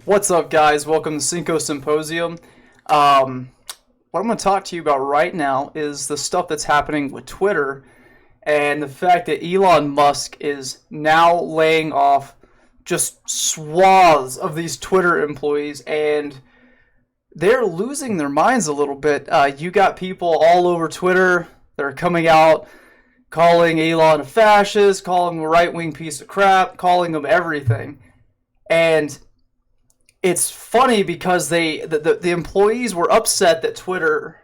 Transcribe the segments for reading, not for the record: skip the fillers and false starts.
What's up, guys? Welcome to Cinco Symposium. What I'm going to talk to you about right now is the stuff that's happening with Twitter and the fact that Elon Musk is now laying off just swaths of these Twitter employees, and they're losing their minds a little bit. You got people all over Twitter that are coming out calling Elon a fascist, calling him a right-wing piece of crap, calling him everything. And it's funny because the employees were upset that Twitter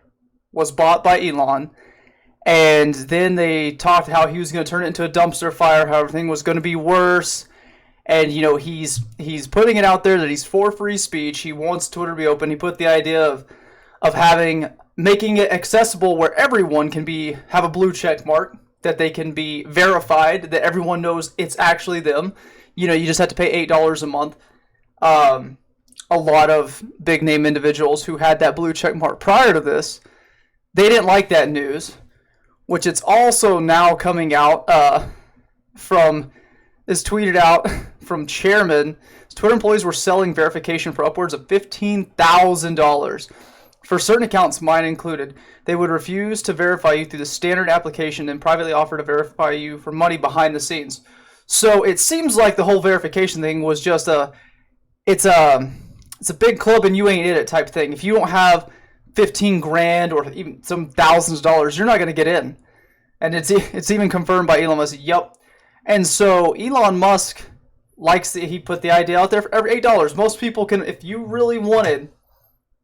was bought by Elon, and then they talked how he was going to turn it into a dumpster fire, how everything was going to be worse. And he's putting it out there that he's for free speech. He wants Twitter to be open. He put the idea of making it accessible where everyone can have a blue check mark, that they can be verified, that everyone knows it's actually them. You just have to pay $8 a month. A lot of big name individuals who had that blue check mark prior to this, they didn't like that news, which it's also now coming out is tweeted out from chairman. Twitter employees were selling verification for upwards of $15,000 for certain accounts, mine included. They would refuse to verify you through the standard application and privately offer to verify you for money behind the scenes. So it seems like the whole verification thing was just it's a big club and you ain't in it type thing. If you don't have 15 grand or even some thousands of dollars, you're not going to get in. And it's even confirmed by Elon Musk. Yep. And so Elon Musk he put the idea out there for every $8. Most people can, if you really wanted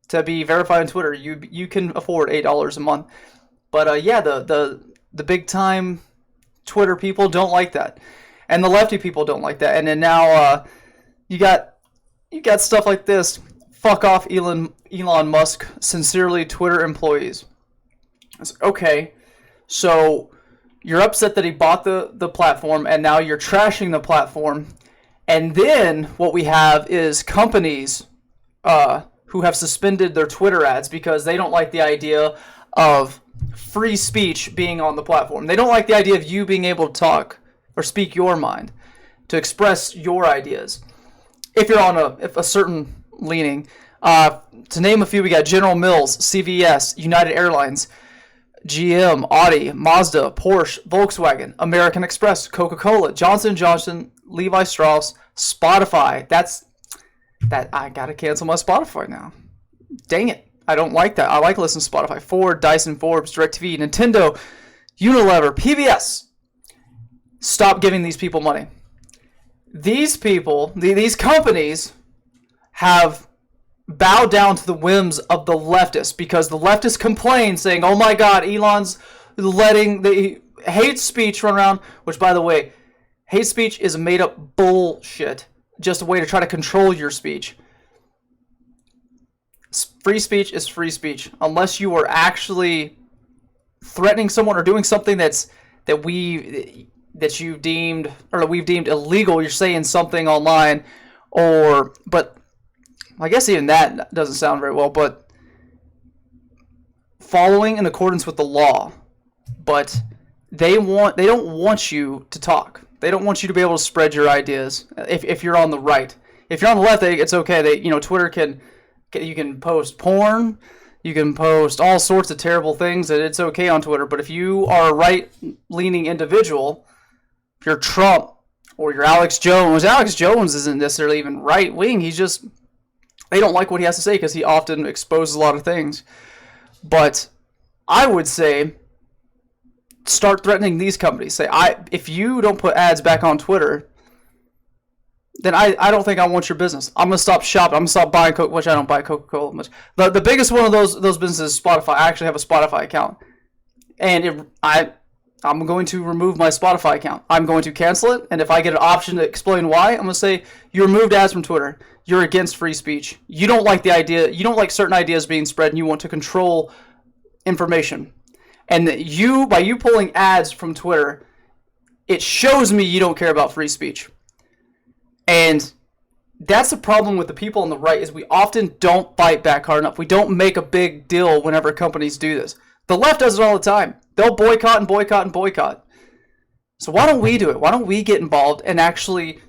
to be verified on Twitter, you can afford $8 a month. But yeah, the big time Twitter people don't like that, and the lefty people don't like that. And then now you got stuff like this. Fuck off, Elon Musk. Sincerely, Twitter employees. Okay, so you're upset that he bought the platform, and now you're trashing the platform. And then what we have is companies who have suspended their Twitter ads because they don't like the idea of free speech being on the platform. They don't like the idea of you being able to talk or speak your mind, to express your ideas. If you're on a certain leaning. To name a few, we got General Mills, CVS, United Airlines, GM, Audi, Mazda, Porsche, Volkswagen, American Express, Coca-Cola, Johnson & Johnson, Levi Strauss, Spotify. I gotta cancel my Spotify now. Dang it. I don't like that. I like listening to Spotify. Ford, Dyson, Forbes, DirecTV, Nintendo, Unilever, PBS. Stop giving these people money. These people, these companies, have bowed down to the whims of the leftists because the leftists complain, saying, oh my god, Elon's letting the hate speech run around, which, by the way, hate speech is made up bullshit. Just a way to try to control your speech. Free speech is free speech. Unless you are actually threatening someone or doing something that we've deemed illegal, you're saying something online, but I guess even that doesn't sound very well, but following in accordance with the law. But they don't want you to talk. They don't want you to be able to spread your ideas if you're on the right. If you're on the left, it's okay. Twitter you can post porn, you can post all sorts of terrible things, and it's okay on Twitter. But if you are a right-leaning individual, if you're Trump or you're Alex Jones isn't necessarily even right-wing. They don't like what he has to say because he often exposes a lot of things. But I would say, start threatening these companies. Say, if you don't put ads back on Twitter, then I don't think I want your business. I'm going to stop shopping. I'm going to stop buying Coke, which I don't buy Coca-Cola much. The biggest one of those businesses is Spotify. I actually have a Spotify account. And I'm going to remove my Spotify account. I'm going to cancel it. And if I get an option to explain why, I'm going to say, you removed ads from Twitter. You're against free speech. You don't like the idea. You don't like certain ideas being spread, and you want to control information. And by you pulling ads from Twitter, it shows me you don't care about free speech. And that's the problem with the people on the right, is we often don't fight back hard enough. We don't make a big deal whenever companies do this. The left does it all the time. They'll boycott and boycott and boycott. So why don't we do it? Why don't we get involved and actually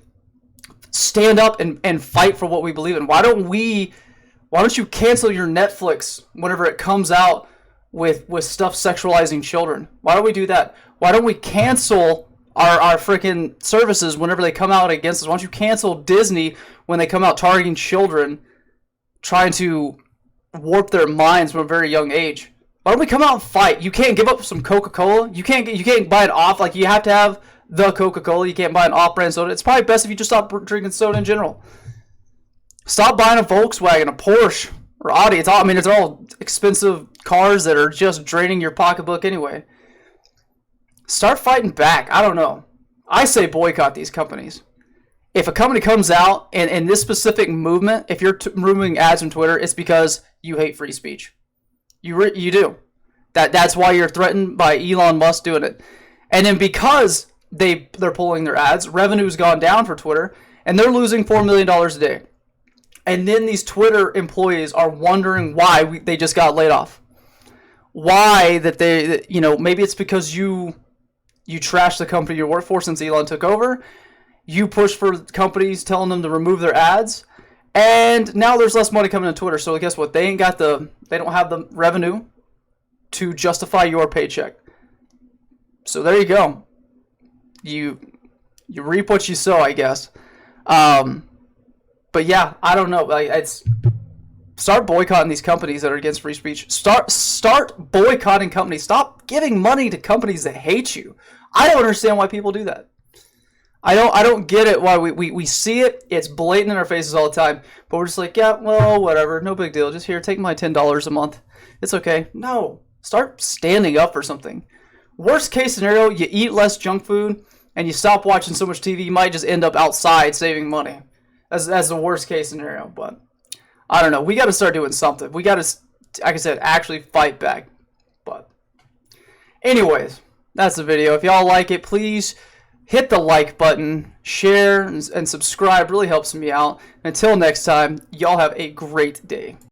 stand up and fight for what we believe in. Why don't you cancel your Netflix whenever it comes out with stuff sexualizing children? Why don't we do that? Why don't we cancel our freaking services whenever they come out against us? Why don't you cancel Disney when they come out targeting children, trying to warp their minds from a very young age? Why don't we come out and fight? You can't give up some Coca-Cola. You can't buy it off. Like, you have to have the Coca-Cola. You can't buy an off-brand soda. It's probably best if you just stop drinking soda in general. Stop buying a Volkswagen, a Porsche, or Audi. It's all expensive cars that are just draining your pocketbook anyway. Start fighting back. I don't know. I say boycott these companies. If a company comes out and in this specific movement, if you're removing ads from Twitter, it's because you hate free speech. You do. That's why you're threatened by Elon Musk doing it. And then because they're pulling their ads, revenue's gone down for Twitter, and they're losing $4 million a day. And then these Twitter employees are wondering why they just got laid off. Why maybe it's because you trashed the company you work for since Elon took over. You push for companies telling them to remove their ads. And now there's less money coming to Twitter. So guess what? They don't have the revenue to justify your paycheck. So there you go. You reap what you sow, I guess. But yeah, I don't know. Start boycotting these companies that are against free speech. Start boycotting companies. Stop giving money to companies that hate you. I don't understand why people do that. I don't get it why we see it. It's blatant in our faces all the time. But we're just like, yeah, well, whatever. No big deal. Just here, take my $10 a month. It's okay. No. Start standing up for something. Worst case scenario, you eat less junk food and you stop watching so much TV. You might just end up outside saving money. As the worst case scenario. But I don't know. We got to start doing something. We got to, like I said, actually fight back. But anyways, that's the video. If y'all like it, please hit the like button, share, and subscribe. Really helps me out. Until next time, y'all have a great day.